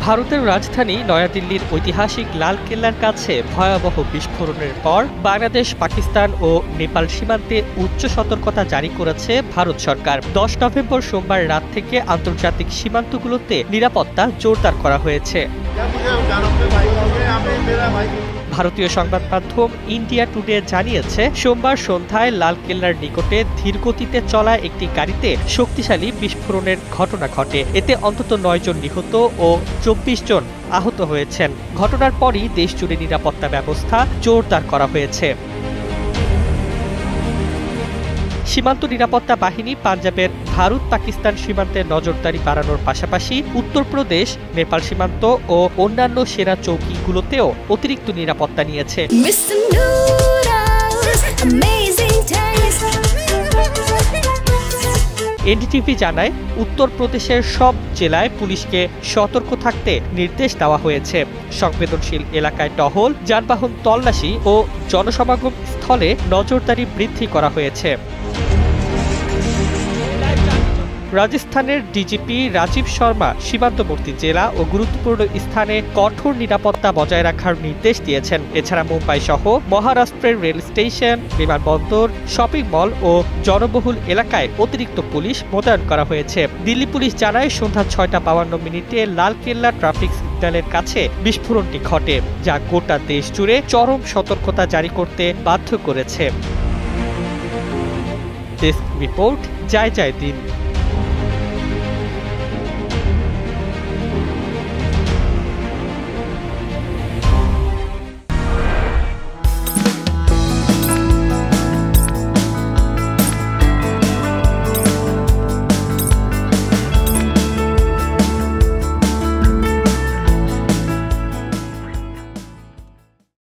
ভারতের রাজধানী নয়াদিল্লির ঐতিহাসিক লালকেল্লার কাছে ভয়াবহ বিস্ফোরণের পর বাংলাদেশ, পাকিস্তান ও নেপাল সীমান্তে উচ্চ সতর্কতা জারি করেছে ভারত সরকার। 10 নভেম্বর সোমবার রাত থেকে আন্তর্জাতিক সীমান্তগুলোতে নিরাপত্তা জোরদার করা হয়েছে। ভারতীয় সংবাদ মাধ্যম ইন্ডিয়া টুডে জানিয়েছে, সোমবার সন্ধ্যায় লালকেল্লার নিকটে ধীরগতিতে চলা একটি গাড়িতে শক্তিশালী বিস্ফোরণের ঘটনা ঘটে। এতে অন্তত 9 জন নিহত ও 24 জন আহত হয়েছেন। ঘটনার পরই দেশজুড়ে নিরাপত্তা ব্যবস্থা জোরদার করা হয়েছে। সীমান্ত নিরাপত্তা বাহিনী পাঞ্জাবের ভারত পাকিস্তান সীমান্তে নজরদারি বাড়ানোর পাশাপাশি উত্তরপ্রদেশ, নেপাল সীমান্ত ও অন্যান্য সেনা চৌকিগুলোতেও অতিরিক্ত নিরাপত্তা নিয়েছে। এনডিটিভি জানায়, উত্তরপ্রদেশের সব জেলায় পুলিশকে সতর্ক থাকতে নির্দেশ দেওয়া হয়েছে। সংবেদনশীল এলাকায় টহল, যানবাহন তল্লাশি ও জনসমাগম স্থলে নজরদারি বৃদ্ধি করা হয়েছে। রাজস্থানের ডিজিপি রাজীব শর্মা সীমান্তবর্তী জেলা ও গুরুত্বপূর্ণ স্থানে কঠোর নিরাপত্তা বজায় রাখার নির্দেশ দিয়েছেন। এছাড়া মুম্বাই সহ মহারাষ্ট্রের রেল স্টেশন, বিমানবন্দর, শপিং মল ও জনবহুল এলাকায় অতিরিক্ত পুলিশ মোতায়েন করা হয়েছে। দিল্লি পুলিশ জানায়, সন্ধ্যা 6:52 লালকেল্লা ট্রাফিক সিগন্যালের কাছে বিস্ফোরণটি ঘটে, যা গোটা দেশ জুড়ে চরম সতর্কতা জারি করতে বাধ্য করেছে। ডেস্ক রিপোর্ট, জয় জয় দিন।